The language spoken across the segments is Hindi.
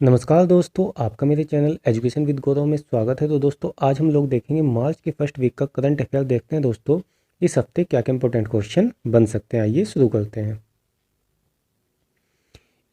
नमस्कार दोस्तों, आपका मेरे चैनल एजुकेशन विद गौरव में स्वागत है। तो दोस्तों आज हम लोग देखेंगे मार्च के फर्स्ट वीक का करंट अफेयर। देखते हैं दोस्तों इस हफ्ते क्या क्या इंपॉर्टेंट क्वेश्चन बन सकते हैं। आइए शुरू करते हैं।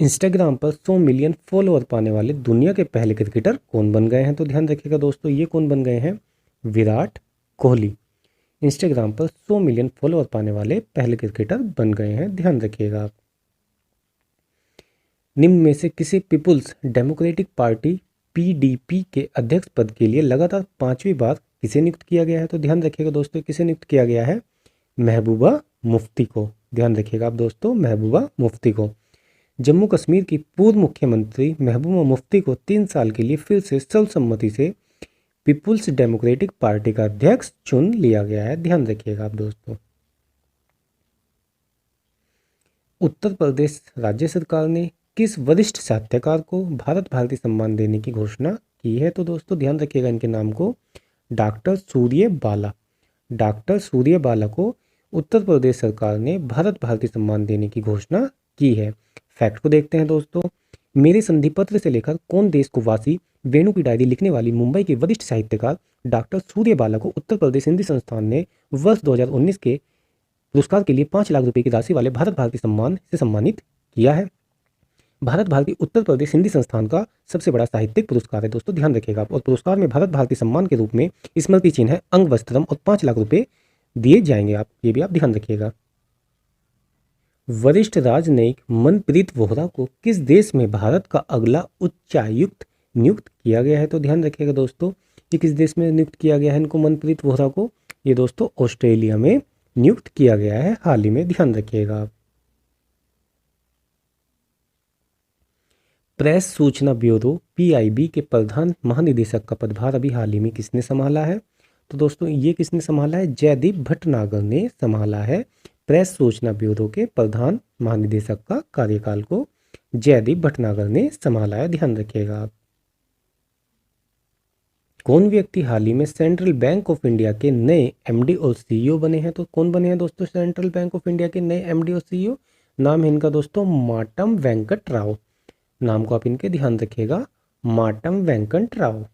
इंस्टाग्राम पर 100 मिलियन फॉलोअर पाने वाले दुनिया के पहले क्रिकेटर कौन बन गए हैं? तो ध्यान रखिएगा दोस्तों, ये कौन बन गए हैं? विराट कोहली। इंस्टाग्राम पर 100 मिलियन फॉलोअर पाने वाले पहले क्रिकेटर बन गए हैं, ध्यान रखिएगा आप। निम्न में से किसी पीपुल्स डेमोक्रेटिक पार्टी पीडीपी के अध्यक्ष पद के लिए लगातार 5वीं बार किसे नियुक्त किया गया है? तो ध्यान रखिएगा दोस्तों, किसे नियुक्त किया गया है? महबूबा मुफ्ती को। ध्यान रखिएगा आप दोस्तों, महबूबा मुफ्ती को। जम्मू कश्मीर की पूर्व मुख्यमंत्री महबूबा मुफ्ती को 3 साल के लिए फिर से सर्वसम्मति से पीपुल्स डेमोक्रेटिक पार्टी का अध्यक्ष चुन लिया गया है, ध्यान रखिएगा आप दोस्तों। उत्तर प्रदेश राज्य सरकार ने किस वरिष्ठ साहित्यकार को भारत भारती सम्मान देने की घोषणा की है? तो दोस्तों ध्यान रखिएगा इनके नाम को, डॉक्टर सूर्य बाला। डॉक्टर सूर्य बाला को उत्तर प्रदेश सरकार ने भारत भारती सम्मान देने की घोषणा की है। फैक्ट को देखते हैं दोस्तों। मेरे संधि पत्र से लेकर कौन देश को वासी वेणु की डायरी लिखने वाली मुंबई के वरिष्ठ साहित्यकार डॉक्टर सूर्य बाला को उत्तर प्रदेश हिंदी संस्थान ने वर्ष 2019 के पुरस्कार के लिए 5 लाख रुपए की राशि वाले भारत भारती सम्मान से सम्मानित किया है। भारत भारती उत्तर प्रदेश हिंदी संस्थान का सबसे बड़ा साहित्यिक पुरस्कार है दोस्तों, ध्यान रखिएगा आप। और पुरस्कार में भारत भारती सम्मान के रूप में स्मृति चिन्ह, अंग वस्त्रम और 5 लाख रुपए दिए जाएंगे। आप ये भी आप ध्यान रखिएगा। वरिष्ठ राजनयिक मनप्रीत वोहरा को किस देश में भारत का अगला उच्चायुक्त नियुक्त किया गया है? तो ध्यान रखिएगा दोस्तों, ये किस देश में नियुक्त किया गया है इनको, मनप्रीत वोहरा को? ये दोस्तों ऑस्ट्रेलिया में नियुक्त किया गया है हाल ही में, ध्यान रखिएगा आप। प्रेस सूचना ब्यूरो पीआईबी के प्रधान महानिदेशक का पदभार अभी हाल ही में किसने संभाला है? तो दोस्तों ये किसने संभाला है? जयदीप भटनागर ने संभाला है। प्रेस सूचना ब्यूरो के प्रधान महानिदेशक का कार्यकाल को जयदीप भटनागर ने संभाला है, ध्यान रखिएगा आप। कौन व्यक्ति हाल ही में सेंट्रल बैंक ऑफ इंडिया के नए एमडी और सीईओ बने हैं? तो कौन बने हैं दोस्तों सेंट्रल बैंक ऑफ इंडिया के नए एमडी और सीईओ? नाम है इनका दोस्तों माटम वेंकट राव। नाम को आप इनके ध्यान रखिएगा, माटम वेंकट राव।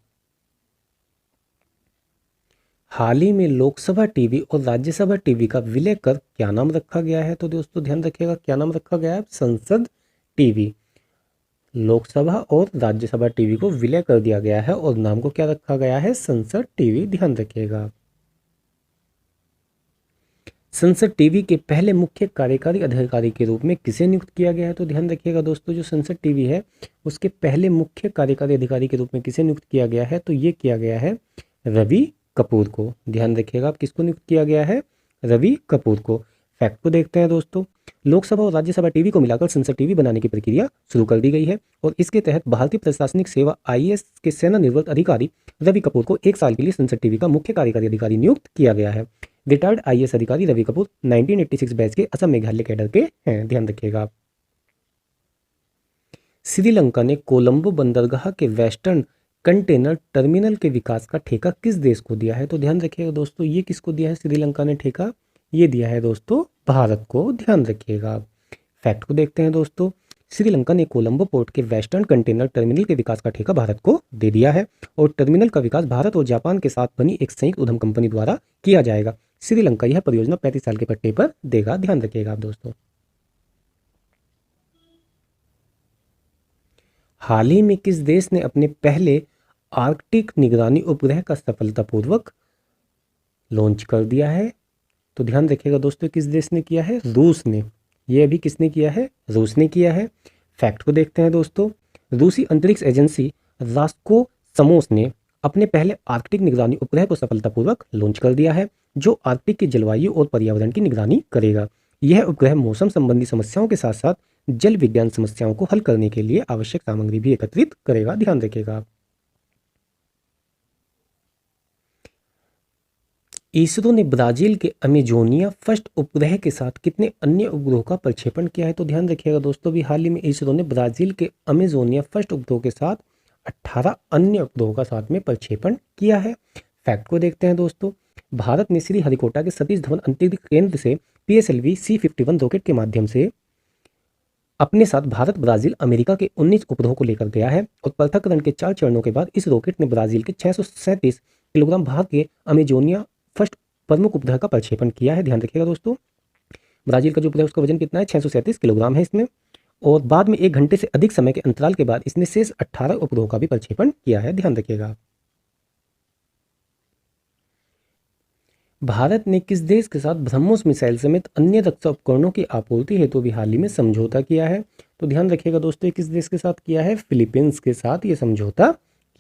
हाल ही में लोकसभा टीवी और राज्यसभा टीवी का विलय कर क्या नाम रखा गया है? तो दोस्तों ध्यान रखिएगा, क्या नाम रखा गया है? संसद टीवी। लोकसभा और राज्यसभा टीवी को विलय कर दिया गया है और नाम को क्या रखा गया है? संसद टीवी, ध्यान रखिएगा। संसद टीवी के पहले मुख्य कार्यकारी अधिकारी के रूप में किसे नियुक्त किया गया है? तो ध्यान रखिएगा दोस्तों, जो संसद टीवी है उसके पहले मुख्य कार्यकारी अधिकारी के रूप में किसे नियुक्त किया गया है? तो ये किया गया है रवि कपूर को। ध्यान रखिएगा आप, किसको नियुक्त किया गया है? रवि कपूर को। फैक्ट को देखते हैं दोस्तों। लोकसभा और राज्यसभा टीवी को मिलाकर संसद टीवी बनाने की प्रक्रिया शुरू कर दी गई है और इसके तहत भारतीय प्रशासनिक सेवा आईएएस के सेवानिवृत्त अधिकारी रवि कपूर को 1 साल के लिए संसद टीवी का मुख्य कार्यकारी अधिकारी नियुक्त किया गया है। रिटायर्ड आईएएस अधिकारी रवि कपूर 1986 बैच के असम मेघालय कैडर के हैं, ध्यान रखिएगा आप। श्रीलंका ने कोलंबो बंदरगाह के वेस्टर्न कंटेनर टर्मिनल के विकास का ठेका किस देश को दिया है? तो ध्यान रखिएगा दोस्तों, ये किसको दिया है श्रीलंका ने ठेका? ये दिया है दोस्तों भारत को, ध्यान रखिएगा आप। फैक्ट को देखते हैं दोस्तों। श्रीलंका ने कोलंबो पोर्ट के वेस्टर्न कंटेनर टर्मिनल के विकास का ठेका भारत को दे दिया है और टर्मिनल का विकास भारत और जापान के साथ बनी एक संयुक्त उद्यम कंपनी द्वारा किया जाएगा। श्रीलंका यह परियोजना 35 साल के पट्टे पर देगा, ध्यान रखिएगा आप दोस्तों। हाल ही में किस देश ने अपने पहले आर्कटिक निगरानी उपग्रह का सफलतापूर्वक लॉन्च कर दिया है? तो ध्यान रखिएगा दोस्तों, किस देश ने किया है? रूस ने। ये अभी किसने किया है? रूस ने किया है। फैक्ट को देखते हैं दोस्तों। रूसी अंतरिक्ष एजेंसी रास्कोसमोस ने अपने पहले आर्कटिक निगरानी उपग्रह को सफलतापूर्वक लॉन्च कर दिया है जो आर्कटिक की जलवायु और पर्यावरण की निगरानी करेगा। यह उपग्रह मौसम संबंधी समस्याओं के साथ साथ जल विज्ञान समस्याओं को हल करने के लिए आवश्यक सामग्री भी एकत्रित करेगा, ध्यान रखिएगा आप। इसरो ने ब्राजील के अमेजोनिया फर्स्ट उपग्रह के साथ कितने अन्य उपग्रहों का प्रक्षेपण किया है? तो ध्यान रखिएगा दोस्तों, भी हाल ही में इसरो ने ब्राजील के अमेजोनिया फर्स्ट उपग्रह के साथ 18 अन्य उपग्रहों का साथ में प्रक्षेपण किया है। फैक्ट को देखते हैं दोस्तों। भारत ने श्रीहरिकोटा के सतीश धवन अंतरिक्ष केंद्र से PSLV C-51 रॉकेट के माध्यम से अपने साथ भारत ब्राजील अमेरिका के 19 उपग्रहों को लेकर गया है और पृथक्करण के 4 चरणों के बाद इस रॉकेट ने ब्राजील के 637 किलोग्राम भार के अमेजोनिया फर्स्ट प्रमुख उपग्रह का प्रक्षेपण किया है। ध्यान रखिएगा दोस्तों, ब्राजील का जो उपग्रह उसका वजन कितना है, 637 किलोग्राम है इसमें। और बाद में 1 घंटे से अधिक समय के अंतराल के बाद इसने शेष 18 उपग्रहों का भी प्रक्षेपण किया है। ध्यान रखिएगा। भारत ने किस देश के साथ ब्रह्मोस मिसाइल समेत अन्य रक्षा उपकरणों की आपूर्ति हेतु भी हाल ही में समझौता किया है? तो ध्यान रखिएगा दोस्तों, किस देश के साथ किया है? फिलीपींस के साथ ये समझौता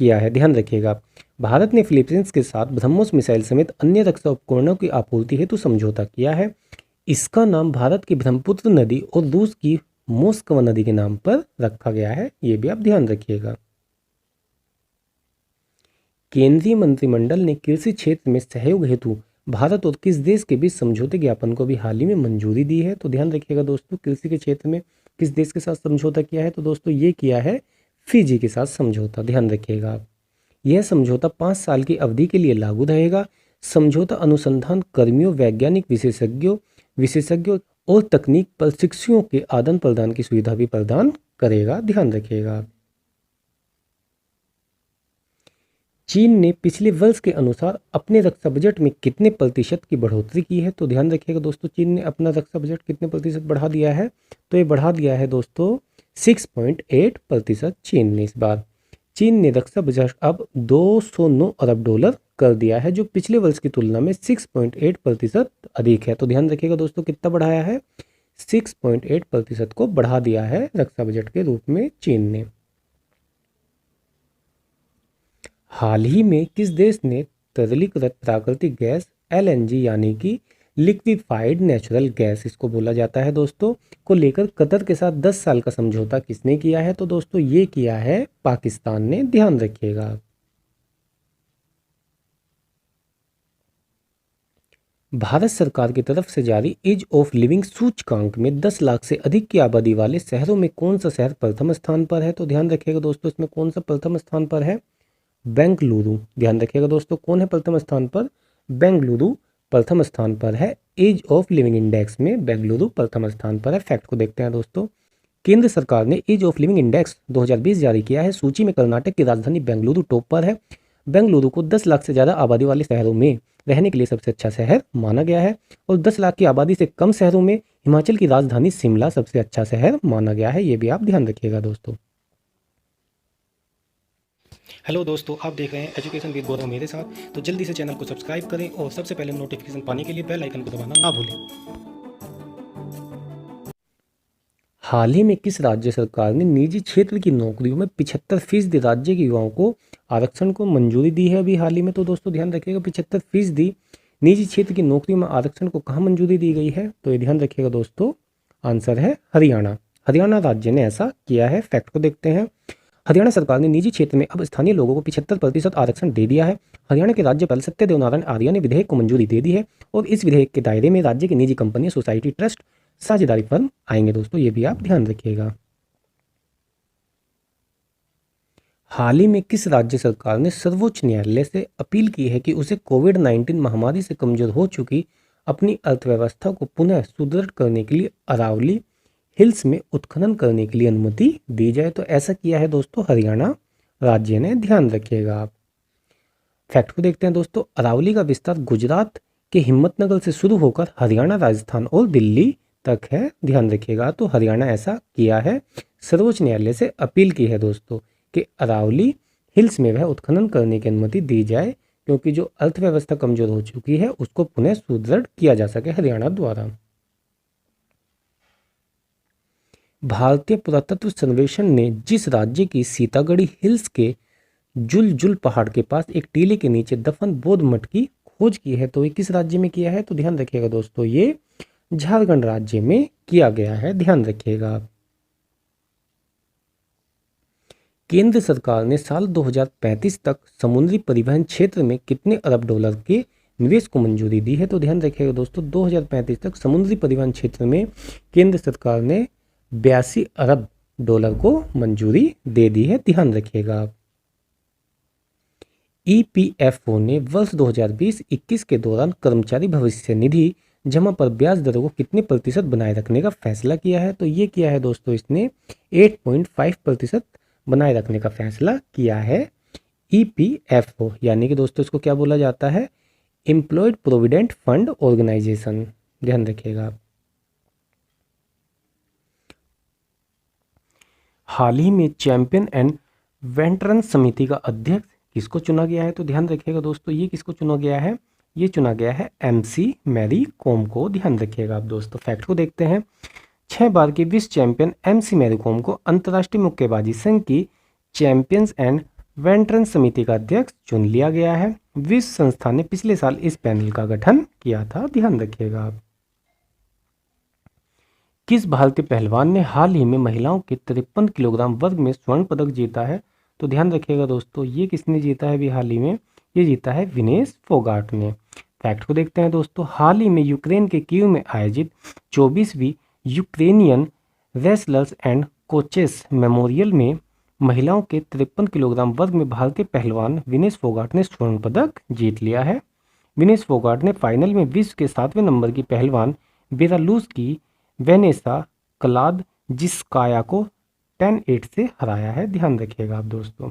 किया है। ध्यान रखिएगा, भारत ने फिलीपींस के साथ ब्रह्मोस मिसाइल समेत अन्य रक्षा उपकरणों की आपूर्ति हेतु समझौता किया है। इसका नाम भारत की ब्रह्मपुत्र नदी और रूस की मोस्कवा नदी के नाम पर रखा गया है, ये भी आप ध्यान रखिएगा। केंद्रीय मंत्रिमंडल ने कृषि क्षेत्र में सहयोग हेतु भारत और किस देश के बीच समझौते ज्ञापन को भी हाल ही में मंजूरी दी है? तो ध्यान रखिएगा दोस्तों, कृषि के क्षेत्र में किस देश के साथ समझौता किया है? तो दोस्तों ये किया है फिजी के साथ समझौता। ध्यान रखिएगा आप, यह समझौता 5 साल की अवधि के लिए लागू रहेगा। समझौता अनुसंधान कर्मियों, वैज्ञानिक विशेषज्ञों और तकनीक प्रशिक्षुओं के आदान प्रदान की सुविधा भी प्रदान करेगा। ध्यान रखिएगा। चीन ने पिछले वर्ष के अनुसार अपने रक्षा बजट में कितने प्रतिशत की बढ़ोतरी की है? तो ध्यान रखिएगा दोस्तों, चीन ने अपना रक्षा बजट कितने प्रतिशत बढ़ा दिया है? तो ये बढ़ा दिया है दोस्तों 6.8%। चीन ने इस बार चीन ने रक्षा बजट अब 209 अरब डॉलर कर दिया है, जो पिछले वर्ष की तुलना में 6.8% अधिक है। तो ध्यान रखिएगा दोस्तों, कितना बढ़ाया है? 6.8% को बढ़ा दिया है रक्षा बजट के रूप में चीन ने। हाल ही में किस देश ने तरलीकृत प्राकृतिक गैस एलएनजी यानी कि लिक्विफाइड नेचुरल गैस इसको बोला जाता है दोस्तों, को लेकर कतर के साथ 10 साल का समझौता किसने किया है? तो दोस्तों ये किया है पाकिस्तान ने। ध्यान रखिएगा। भारत सरकार की तरफ से जारी ईज ऑफ लिविंग सूचकांक में 10 लाख से अधिक की आबादी वाले शहरों में कौन सा शहर प्रथम स्थान पर है? तो ध्यान रखिएगा दोस्तों, इसमें कौन सा प्रथम स्थान पर है? बेंगलुरु। ध्यान रखिएगा दोस्तों, कौन है प्रथम स्थान पर? बेंगलुरु प्रथम स्थान पर है। एज ऑफ लिविंग इंडेक्स में बेंगलुरु प्रथम स्थान पर है। फैक्ट को देखते हैं दोस्तों, केंद्र सरकार ने एज ऑफ लिविंग इंडेक्स 2020 जारी किया है। सूची में कर्नाटक की राजधानी बेंगलुरु टॉप पर है। बेंगलुरु को 10 लाख से ज़्यादा आबादी वाले शहरों में रहने के लिए सबसे अच्छा शहर माना गया है और 10 लाख की आबादी से कम शहरों में हिमाचल की राजधानी शिमला सबसे अच्छा शहर माना गया है। ये भी आप ध्यान रखिएगा दोस्तों। हेलो दोस्तों, आप देख रहे हैं एजुकेशन विद गौरव मेरे साथ। तो जल्दी से चैनल को सब्सक्राइब करें और सबसे पहले नोटिफिकेशन पाने के लिए बेल आइकन को दबाना ना भूलें। हाल ही में किस राज्य सरकार ने निजी क्षेत्र की नौकरियों में 75% राज्य के युवाओं को आरक्षण को मंजूरी दी है? अभी हाल ही में। तो दोस्तों ध्यान रखिएगा, 75% निजी क्षेत्र की नौकरियों में आरक्षण को कहाँ मंजूरी दी गई है? तो ये ध्यान रखिएगा दोस्तों, आंसर है हरियाणा। हरियाणा राज्य ने ऐसा किया है। फैक्ट को देखते हैं, हरियाणा सरकार ने निजी क्षेत्र में अब स्थानीय लोगों को 75% आरक्षण दे दिया है। हरियाणा के राज्यपाल सत्यदेव नारायण आर्य ने विधेयक को मंजूरी दे दी है और इस विधेयक के दायरे में राज्य की निजी कंपनियां, सोसाइटी, ट्रस्ट, साझेदारी फर्म आएंगे दोस्तों, ये भी आप ध्यान रखिएगा। हाल ही में किस राज्य सरकार ने सर्वोच्च न्यायालय से अपील की है कि उसे कोविड-19 महामारी से कमजोर हो चुकी अपनी अर्थव्यवस्था को पुनः सुदृढ़ करने के लिए अरावली हिल्स में उत्खनन करने के लिए अनुमति दी जाए? तो ऐसा किया है दोस्तों हरियाणा राज्य ने। ध्यान रखिएगा आप। फैक्ट को देखते हैं दोस्तों, अरावली का विस्तार गुजरात के हिम्मतनगर से शुरू होकर हरियाणा, राजस्थान और दिल्ली तक है। ध्यान रखिएगा, तो हरियाणा ऐसा किया है, सर्वोच्च न्यायालय से अपील की है दोस्तों कि अरावली हिल्स में वह उत्खनन करने की अनुमति दी जाए, क्योंकि जो अर्थव्यवस्था कमजोर हो चुकी है उसको पुनः सुदृढ़ किया जा सके हरियाणा द्वारा। भारतीय पुरातत्व सर्वेक्षण ने जिस राज्य की सीतागढ़ी हिल्स के जुलजुल पहाड़ के पास एक टीले के नीचे दफन बौद्ध मठ की खोज की है, तो ये किस राज्य में किया है? तो ध्यान रखिएगा दोस्तों, ये झारखंड राज्य में किया गया है। ध्यान रखिएगा आप। केंद्र सरकार ने साल 2035 तक समुद्री परिवहन क्षेत्र में कितने अरब डॉलर के निवेश को मंजूरी दी है? तो ध्यान रखिएगा दोस्तों, 2035 तक समुद्री परिवहन क्षेत्र में केंद्र सरकार ने 82 अरब डॉलर को मंजूरी दे दी है। ध्यान रखिएगा आप। ईपीएफओ ने वर्ष 2020-21 के दौरान कर्मचारी भविष्य निधि जमा पर ब्याज दरों को कितने प्रतिशत बनाए रखने का फैसला किया है? तो ये किया है दोस्तों इसने 8.5% बनाए रखने का फैसला किया है। EPFO यानी कि दोस्तों इसको क्या बोला जाता है? एम्प्लॉयड प्रोविडेंट फंड ऑर्गेनाइजेशन, ध्यान रखिएगा आप। हाल ही में चैंपियन एंड वेटरन समिति का अध्यक्ष किसको चुना गया है? तो ध्यान रखिएगा दोस्तों, ये किसको चुना गया है? ये चुना गया है MC मैरी कॉम को, ध्यान रखिएगा आप दोस्तों। फैक्ट को देखते हैं। 6 बार की विश्व चैंपियन MC मैरी कॉम को अंतर्राष्ट्रीय मुक्केबाजी संघ की चैंपियंस एंड वेटरन समिति का अध्यक्ष चुन लिया गया है। विश्व संस्था ने पिछले साल इस पैनल का गठन किया था, ध्यान रखिएगा आप। किस भारतीय पहलवान ने हाल ही में महिलाओं के 53 किलोग्राम वर्ग में स्वर्ण पदक जीता है? तो ध्यान रखिएगा दोस्तों, ये किसने जीता है अभी हाल ही में? ये जीता है विनेश फोगाट ने। फैक्ट को देखते हैं दोस्तों। हाल ही में यूक्रेन के कीव में आयोजित 24वीं Ukrainian wrestlers and coaches memorial में महिलाओं के 53 किलोग्राम वर्ग में भारतीय पहलवान विनेश फोगाट ने स्वर्ण पदक जीत लिया है। विनेश फोगाट ने फाइनल में विश्व के 7वें नंबर की पहलवान बेलारूस की वेनेसा कलादजिस्काया को 10-8 से हराया है, ध्यान रखिएगा आप दोस्तों।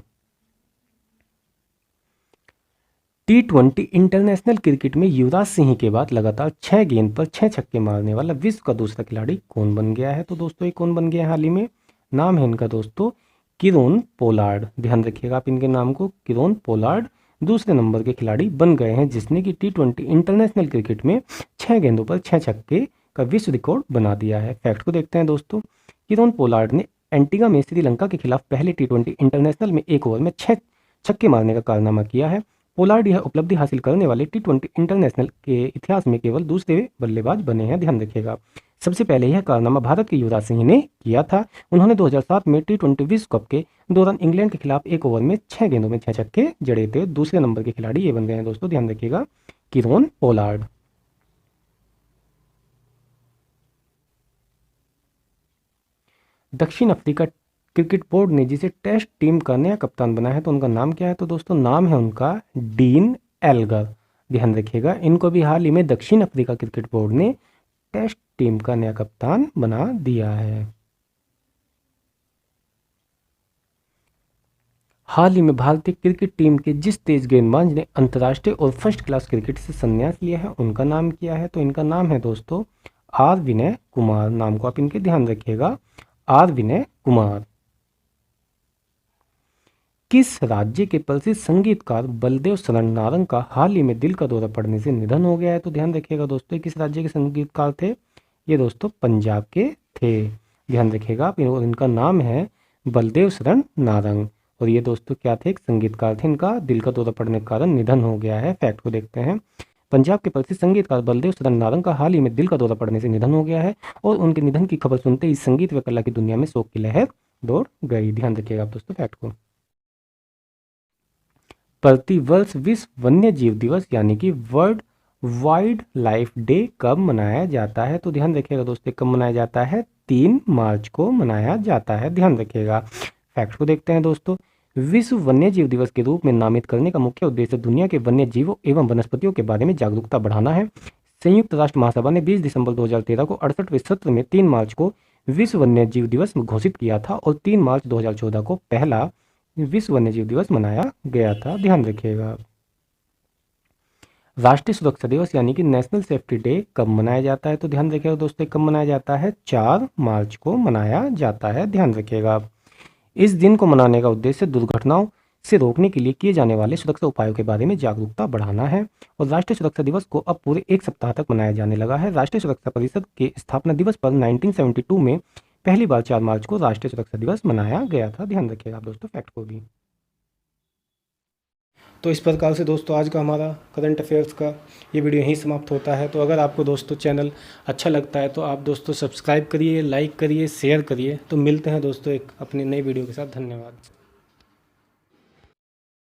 T20 इंटरनेशनल क्रिकेट में युवराज सिंह के बाद लगातार 6 गेंद पर 6 छक्के मारने वाला विश्व का दूसरा खिलाड़ी कौन बन गया है? तो दोस्तों ये कौन बन गया है हाल ही में? नाम है इनका दोस्तों किरोन पोलार्ड, ध्यान रखिएगा आप इनके नाम को। किरोन पोलार्ड दूसरे नंबर के खिलाड़ी बन गए हैं जिसने कि T20 इंटरनेशनल क्रिकेट में 6 गेंदों पर 6 छक्के का विश्व रिकॉर्ड बना दिया है। फैक्ट को देखते हैं दोस्तों। किरोन पोलार्ड ने एंटीगा में श्रीलंका के खिलाफ पहले T20 इंटरनेशनल में 1 ओवर में 6 छक्के मारने का कारनामा किया है। पोलार्ड यह उपलब्धि हासिल करने वाले T20 इंटरनेशनल के इतिहास में केवल दूसरे बल्लेबाज बने हैं, ध्यान रखिएगा। सबसे पहले यह कारनामा भारत के युवराज सिंह ने किया था। उन्होंने 2007 में T20 विश्व कप के दौरान इंग्लैंड के खिलाफ 1 ओवर में 6 गेंदों में 6 छक्के जड़े थे। दूसरे नंबर के खिलाड़ी ये बन गए हैं दोस्तों, ध्यान रखिएगा, किरोन पोलार्ड। दक्षिण अफ्रीका क्रिकेट बोर्ड ने जिसे टेस्ट टीम का नया कप्तान बनाया है तो उनका नाम क्या है? तो दोस्तों नाम है उनका डीन एल्गर, ध्यान रखिएगा। इनको भी हाल ही में दक्षिण अफ्रीका क्रिकेट बोर्ड ने टेस्ट टीम का नया कप्तान बना दिया है। हाल ही में भारतीय क्रिकेट टीम के जिस तेज गेंदबाज ने अंतर्राष्ट्रीय और फर्स्ट क्लास क्रिकेट से संन्यास लिया है उनका नाम क्या है? तो इनका नाम है दोस्तों आर विनय कुमार। नाम को आप इनके ध्यान रखिएगा, आर विनय कुमार। किस राज्य के प्रसिद्ध संगीतकार बलदेव शरण नारंग का हाल ही में दिल का दौरा पड़ने से निधन हो गया है? तो ध्यान रखिएगा दोस्तों, किस राज्य के संगीतकार थे? ये दोस्तों पंजाब के थे, ध्यान रखिएगा आप। इनका नाम है बलदेव शरण नारंग और ये दोस्तों क्या थे? एक संगीतकार थे। इनका दिल का दौरा पड़ने के कारण निधन हो गया है। फैक्ट को देखते हैं। पंजाब के प्रसिद्ध संगीतकार बलदेव शरण नारंग का हाल ही में दिल का दौरा पड़ने से निधन हो गया है और उनके निधन की खबर सुनते ही संगीत व कला की दुनिया में शोक की लहर दौड़ गई, ध्यान रखिएगा आप दोस्तों फैक्ट को। प्रतिवर्ष विश्व वन्य जीव दिवस यानी कि वर्ल्ड वाइल्ड लाइफ डे कब मनाया जाता है? तो ध्यान रखिएगा दोस्तों, कब मनाया जाता है? 3 मार्च को मनाया जाता है, ध्यान रखिएगा। फैक्ट को देखते हैं दोस्तों। विश्व वन्य जीव दिवस के रूप में नामित करने का मुख्य उद्देश्य दुनिया के वन्य जीवों एवं वनस्पतियों के बारे में जागरूकता बढ़ाना है। संयुक्त राष्ट्र महासभा ने 20 दिसंबर 2013 को 68वें सत्र में 3 मार्च को विश्व वन्य जीव दिवस घोषित किया था और 3 मार्च 2014 को पहला विश्व वन्य जीव दिवस मनाया गया था, ध्यान रखिएगा। राष्ट्रीय सुरक्षा दिवस यानी कि नेशनल सेफ्टी डे कब मनाया जाता है? तो ध्यान रखिएगा दोस्तों, कब मनाया जाता है? 4 मार्च को मनाया जाता है, ध्यान रखिएगा। इस दिन को मनाने का उद्देश्य दुर्घटनाओं से रोकने के लिए किए जाने वाले सुरक्षा उपायों के बारे में जागरूकता बढ़ाना है और राष्ट्रीय सुरक्षा दिवस को अब पूरे 1 सप्ताह तक मनाया जाने लगा है। राष्ट्रीय सुरक्षा परिषद के स्थापना दिवस पर 1972 में पहली बार 4 मार्च को राष्ट्रीय सुरक्षा दिवस मनाया गया था, ध्यान रखिएगा आप दोस्तों फैक्ट को भी। तो इस प्रकार से दोस्तों आज का हमारा करंट अफेयर्स का ये वीडियो यहीं समाप्त होता है। तो अगर आपको दोस्तों चैनल अच्छा लगता है तो आप दोस्तों सब्सक्राइब करिए, लाइक करिए, शेयर करिए। तो मिलते हैं दोस्तों एक अपनी नई वीडियो के साथ। धन्यवाद।